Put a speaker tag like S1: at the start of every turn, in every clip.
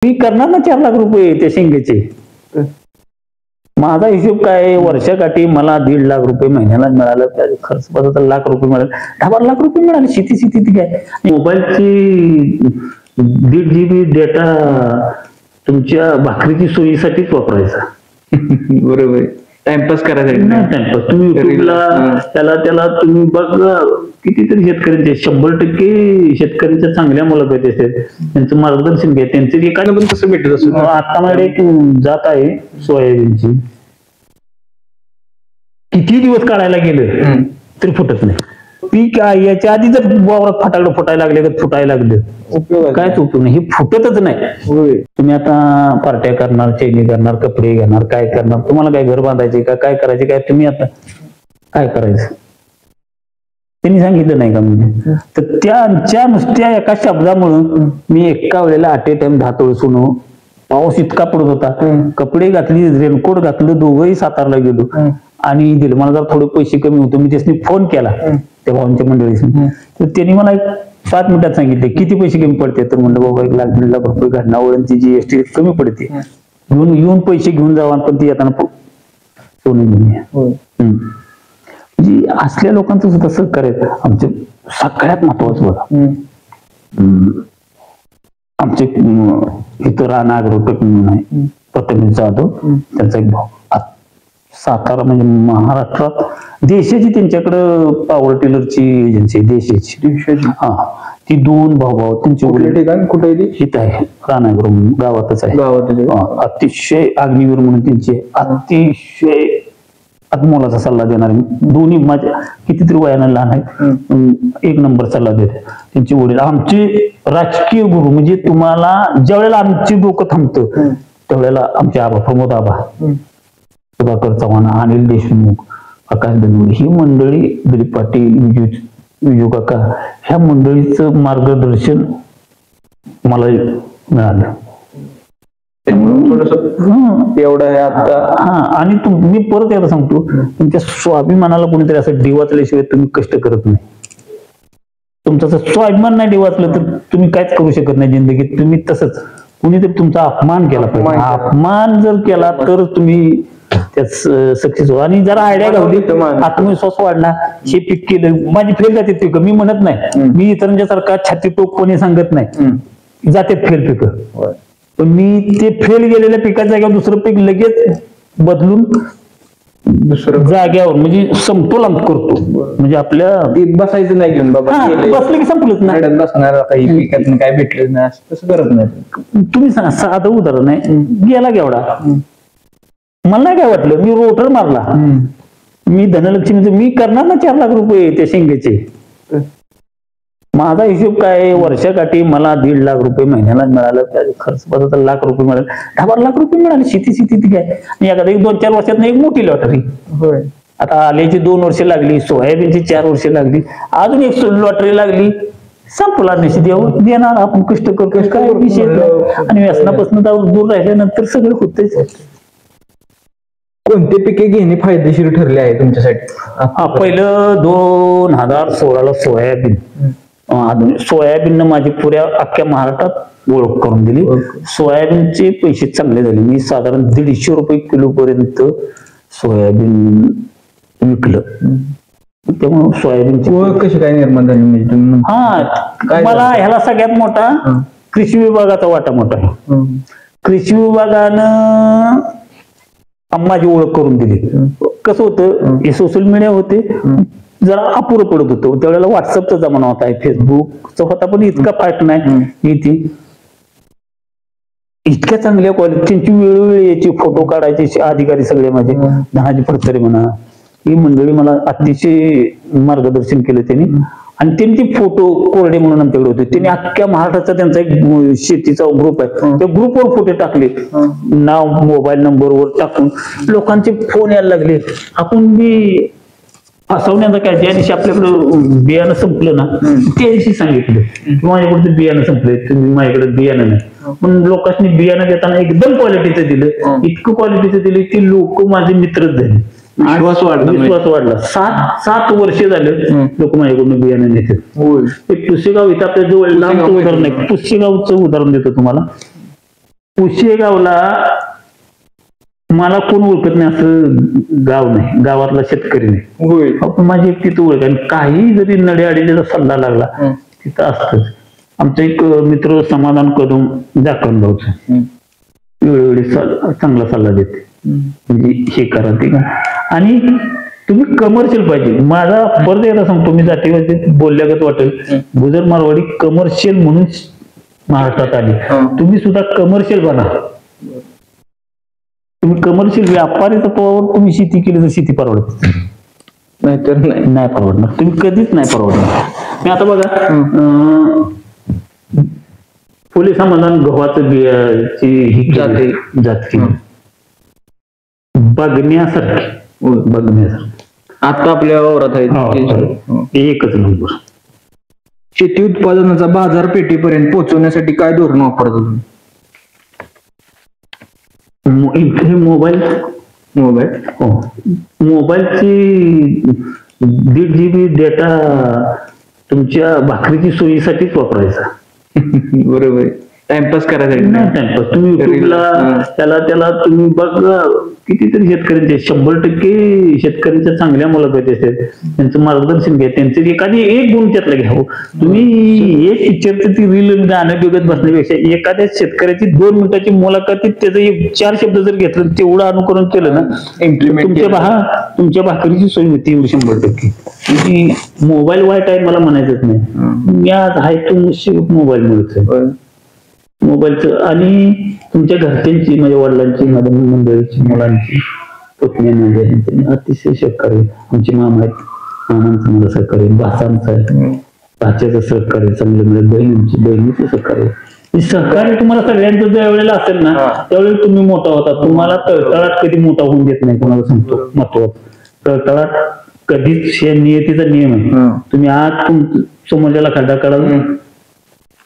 S1: मी करणार ना 4 लाख रुपये त्या शेंगेचे. माझा हिशोब काय, वर्षाकाठी मला 1.5 लाख रुपये महिन्याला मिळालं, त्याचा खर्च बघा तर लाख रुपये मिळाले, 10-12 लाख रुपये मिळाले. शेती काय, मोबाईलची 1.5 GB डेटा तुमच्या भाकरीची सोयीसाठीच वापरायचा.
S2: बरोबर, टाइमपास करायसाठी
S1: नाही. टाइमपास तुम्ही युट्यूबला त्याला तुम्ही बघा, कितीतरी शेतकऱ्यांचे 100% शेतकऱ्यांच्या चांगल्या मुलाखती असतात, त्यांचं मार्गदर्शन घ्या. त्यांचे एखादं पण कसं भेटत असतं. आता माझ्याकडे एक जात आहे सोयाबीनची, किती दिवस काढायला गेलं तरी फुटत नाही. पीक याच्या आधी जर वावरात फटाकडं फुटायला लागले तर फुटायला लागलं, कायच उपयोग नाही, हे फुटतच नाही. तुम्ही आता पार्ट्या करणार, चैनी करणार, कपडे घेणार, काय करणार, तुम्हाला काय घर बांधायचे का, काय करायचे काय, तुम्ही आता काय करायचं त्यांनी सांगितलं नाही का. म्हणजे तर त्यांच्या नुसत्या एका शब्दामुळं मी एका वेळेला 8 टाइम 10 तोळे सोनं, पाऊस इतका पडत होता, कपडे घातली, रेनकोट घातलं, दोघंही सातारला गेलो आणि दिलं. मला जर थोडे पैसे कमी होते, मी त्यासनी फोन केला त्या भावांच्या मंडळीने, तर त्यांनी मला 7 मिनिटात सांगितले किती पैसे कमी पडते. तर म्हणलं बाबा 1 लाख 1.5 लाख रुपये घटनावळींची GST कमी पडते, येऊन पैसे घेऊन जावा, पण ती येताना सोनं घेऊन या. म्हणजे असल्या लोकांचं सुद्धा सहकार्य आमचे सगळ्यात महत्वाचं बघा. आमचे इथं राणा अग्रोटेक म्हणून आहे, प्रथमेश जाधव, त्यांचा एक भाऊ, सातारा म्हणजे महाराष्ट्रात देशाची त्यांच्याकडं पॉवर टिलरची एजन्सी देशाची. हा, ती 2 भाऊ त्यांचे
S2: ठिकाण कुठे
S1: इथं आहे, राणागृह गावातच आहे. अतिशय अग्निवीर म्हणून त्यांचे अतिशय मोलाचा सल्ला देणारे, दोन्ही माझ्या कितीतरी वयानं लहान आहेत, 1 नंबर सल्ला देते. त्यांचे वडील आमचे राजकीय गुरु. म्हणजे तुम्हाला ज्या वेळेला आमची डोकं थांबतं त्यावेळेला आमचे आबा, प्रमोद आबा, सुधाकर चव्हाण, अनिल देशमुख, आकाश बनवडे, ही मंडळी, दिलीप पाटील, विजू काका, ह्या मंडळीचं मार्गदर्शन मला मिळालं.
S2: एवढं आहे आता.
S1: आणि मी परत एकदा सांगतो, तुमच्या स्वाभिमानाला कोणीतरी असं डिवाचल्याशिवाय तुम्ही कष्ट करत नाही. तुमचा स्वाभिमान नाही डिवाचलं तर तुम्ही काहीच करू शकत नाही जिंदगीत. तुम्ही तसंच कुणीतरी तुमचा अपमान केला पाहिजे, अपमान जर केला तर तुम्ही त्यात सक्सेस हो. आणि जरा आयडिया गावली, आत्मविश्वास वाढला, हे पीक केलं, माझी फेल जाते पिक, मी म्हणत नाही, मी इतरांच्या सारखा छाती टोकपणे सांगत नाही, जाते फेल पिक, पण मी ते फेल गेलेल्या पिकाच्या जागेवर दुसरं पीक लगेच बदलून दुसरं जाग्यावर म्हणजे समतोल करतो. म्हणजे आपल्या
S2: बसायचं नाही घेऊन बाबा,
S1: बसलं की संपलंच नाही,
S2: बसणार काही पिकात काय भेटलं नाही तसं करत नाही.
S1: तुम्ही सांगा, साधं उदाहरण आहे, गेला गेवढा, मला नाही काय वाटलं, मी रोटर मारला, मी धनलक्ष्मीचं मी करणार ना 4 लाख रुपये त्या शेंगेचे. माझा हिशोब काय, वर्षाकाठी मला 1.5 लाख रुपये महिन्याला मिळालं, त्याचा खर्च बघा तर लाख रुपये मिळाले, 10-12 लाख रुपये मिळाले. शेती काय, आणि एखादा 1-2-4 वर्षात एक मोठी लॉटरी. आता आल्याची 2 वर्ष लागली, सोयाबीनची 4 वर्ष लागली, अजून एक लॉटरी लागली, संपला निश्चित देणार. आपण कष्ट करतो, काय विषय नाही, आणि व्यसनापासून दूर राहिल्यानंतर सगळं होतच.
S2: कोणते पिके घेणे फायदेशीर ठरले आहे तुमच्यासाठी?
S1: पहिलं 2016ला सोयाबीन. सोयाबीननं माझी पुऱ्या अख्ख्या महाराष्ट्रात ओळख करून दिली. सोयाबीनचे पैसे चांगले झाले, मी साधारण 150 रुपये किलो पर्यंत सोयाबीन विकलं. त्यामुळे सोयाबीनची
S2: ओळख कशी काय निर्माण झाली?
S1: मला ह्याला सगळ्यात मोठा कृषी विभागाचा वाटा मोठा आहे. कृषी विभागानं माझी ओळख करून दिली. कसं होतं, हे सोशल मीडिया होते, जरा अपुरं पडत होतं त्यावेळेला. व्हॉट्सअपचा जमाना होता, फेसबुकचा होता, पण इतका फास्ट नाही. ती इतक्या चांगल्या क्वालिटीची वेळोवेळी याची फोटो काढायचे अधिकारी सगळे माझे, धनाजी फडतरे म्हणा, ही मंडळी मला अतिशय मार्गदर्शन केलं त्यांनी. आणि त्यांनी ते फोटो कोरडे म्हणून आमच्याकडे होते, त्यांनी अख्ख्या महाराष्ट्राचा त्यांचा एक शेतीचा ग्रुप आहे, त्या ग्रुपवर फोटो टाकले, नाव मोबाईल नंबरवर टाकून लोकांचे फोन यायला लागले. आपण बी फसवण्याचा काय, ज्या दिवशी आपल्याकडे बियाणं संपलं ना त्या दिवशी सांगितलं माझ्याकडे बियाणं संपलंय, तुम्ही माझ्याकडे बियाणं नाही. पण लोकांनी बियाणं देताना एकदम क्वालिटीचं दिलं, इतकं क्वालिटीचं दिलं की लोक माझे मित्रच झाले. विश्वास वाढला. 7 वर्ष झाले लोक माझ्याकडून बियाणं नेतात. पुसेगाव इथं आपल्या जवळ लांबचं उदाहरण आहे, पुसेगावचं उदाहरण देतो तुम्हाला. पुशेगावला मला कोण ओळखत नाही असं गाव नाही, गावातला शेतकरी नाही.
S2: होय.
S1: पण माझी एक तिथं ओळख आहे. काही जरी नड्याअडीचा सल्ला लागला तिथं असतच. आमचा एक मित्र समाधान कदम जाकण भाऊचा वेळोवेळी चांगला सल्ला देते, म्हणजे हे करा ते का. आणि तुम्ही कमर्शियल पाहिजे. माझा परत एकदा सांगतो, मी जातीवरती बोलल्यागत वाटेल, गुजर मारवाडी कमर्शियल म्हणून महाराष्ट्रात आली. तुम्ही सुद्धा कमर्शियल बना. तुम्ही कमर्शियल व्यापारी तत्वावर तुम्ही शेती केली तर शेती परवडत
S2: नाहीतर
S1: नाही परवडणार. तुम्ही कधीच नाही परवडणार. मी आता बघा फुले समाधान गव्हाचं बियाची ही जात केली बघण्यासारखी
S2: आता आपल्या वावरात आहे
S1: एकच नंबर.
S2: शेती उत्पादनाचा बाजारपेठेपर्यंत पोहोचवण्यासाठी काय धोरण वापरता तुम्ही?
S1: हे मोबाईल हो, मोबाईलची 1.5 GB डेटा तुमच्या भाकरीची सोयीसाठीच वापरायचा.
S2: बरोबर. टाइमपास करायसाठी
S1: नाही टाइमपास. तुम्ही युट्यूबला त्याला तुम्ही बघा, कितीतरी शेतकऱ्यांचे 100% शेतकऱ्यांच्या चांगल्या मुलाखती असतात, त्यांचं मार्गदर्शन घ्या, त्यांचे एखादी एक गुण त्यातलं घ्या. तुम्ही एक पिक्चरचं ती रील गाणं बघत बसण्यापेक्षा एखाद्या शेतकऱ्याची 2 मिनिटाची मुलाखतीत त्याचं 4 शब्द जर घेतलं, तेवढं अनुकरण केलं ना, तुमच्या भाकरीची सोय होती 100%. म्हणजे मोबाईल वाईट आहे मला म्हणायचंच नाही. मी आज आहे तो मोबाईल मिळतोय मोबाईलचं. आणि तुमच्या घरच्यांची, माझ्या वडिलांची, माझ्या मंडळीची, मुलांची, पत्नी अतिशय सहकार्य. आमचे मामा आहेत, मामांचं मला सहकार्य, भासांचं आहे, भाच्याचं सहकार्य चांगलं मिळेल, बहिणीचं सहकार्य. सहकार्य तुम्हाला सगळ्यांचं ज्या वेळेला असेल ना, त्यावेळेला तुम्ही मोठा होता. तुम्हाला तळतळाट कधी मोठा होऊन देत नाही. कोणाला सांगतो महत्वाचं, तळतळाट कधीच नियतीचा नियम आहे. तुम्ही आज समोरच्याला खड्डा काढा,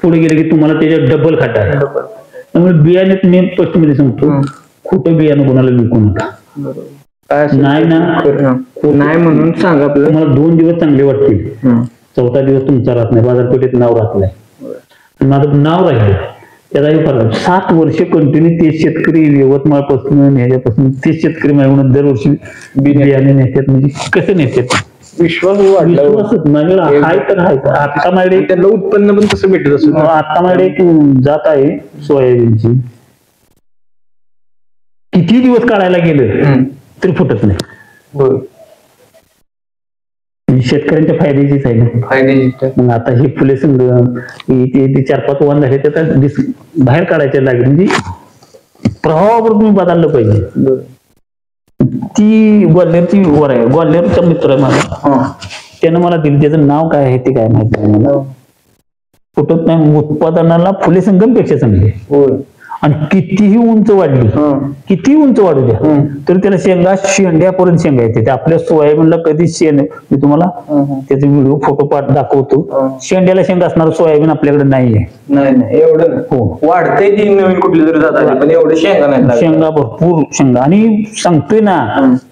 S1: पुढे गेले की तुम्हाला त्याच्यात डबल खड्डा आहे. त्यामुळे बियाण्यात मी स्पष्ट मध्ये सांगतो, खोटं बियाणं कोणाला विकू नका. नाही ना
S2: नाही म्हणून सांगा.
S1: तुम्हाला 2 दिवस चांगले वाटतील, 4था दिवस तुमचा राहत नाही, बाजारपेठेत नाव राहत नाही. आणि माझं नाव राहिलं त्याचाही फरक. 7 वर्ष कंटिन्यू तेच शेतकरी यवतमाळ पासून ह्याच्यापासून तेच शेतकरी माझ्याकडून दरवर्षी बियाणे नेतात. म्हणजे कसं नेतात?
S2: विश्वास माझ्याकडे
S1: हाय तर हाय. आता माझ्याकडे
S2: त्यांना उत्पन्न पण तसं भेटत असत.
S1: आता माझ्याकडे एक जात आहे सोयाबीनची, किती दिवस काढायला गेलं तरी फुटत नाही. शेतकऱ्यांच्या फायद्याचीच आहे ना. मग आता हे फुले संघ 4-5 वाहन झाले, त्याचा बाहेर काढायचे लागेल. म्हणजे प्रभावावर तुम्ही बदललं पाहिजे. ती ग्वाल्हेरची वर आहे, ग्वाल्हेरचा मित्र आहे माझा, त्यानं मला दिली. त्याचं नाव काय आहे ते काय माहिती नाही मला. फुटत नाही. उत्पादनाला फुले संगम पेक्षा चांगली आहे. आणि कितीही उंच वाढली, किती उंच वाढू द्या, तर त्याला शेंड्यापर्यंत शेंगा येते. आपल्या सोयाबीनला कधी मी तुम्हाला त्याचे व्हिडिओ फोटो दाखवतो. शेंड्याला शेंगा असणार सोयाबीन आपल्याकडे नाहीये.
S2: नाही एवढं हो, वाढते ती नवीन कुठली तरी जात आहे, पण एवढे शेंगा नाही.
S1: शेंगा भरपूर शेंगा. आणि सांगतोय ना,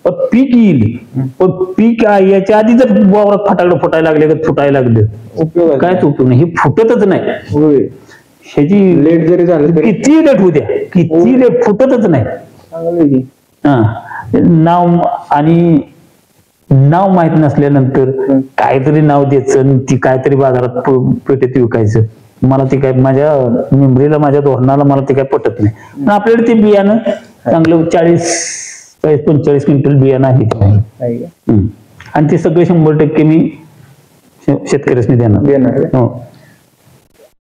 S1: पीक येईल, पण पीक याच्या आधी जर वावरात फटाकडं फुटायला लागले, फुटायला लागले, कायच उपयोग नाही. हे फुटतच नाही. ह्याची
S2: लेट जरी झालं,
S1: किती लेट होऊ द्या, किती लेट फुटतच नाही. नाव आणि नाव माहित नसल्यानंतर काहीतरी नाव द्यायचं, ती काहीतरी बाजारात पेठेत विकायचं. मला ते काय, माझ्या मेमरीला, माझ्या धोरणाला मला ते काय पटत नाही. आपल्याकडे ते बियाणं चांगलं 40-45 क्विंटल बियाणं आहे, आणि ते सगळे 100% मी शेतकऱ्यांनी देणार.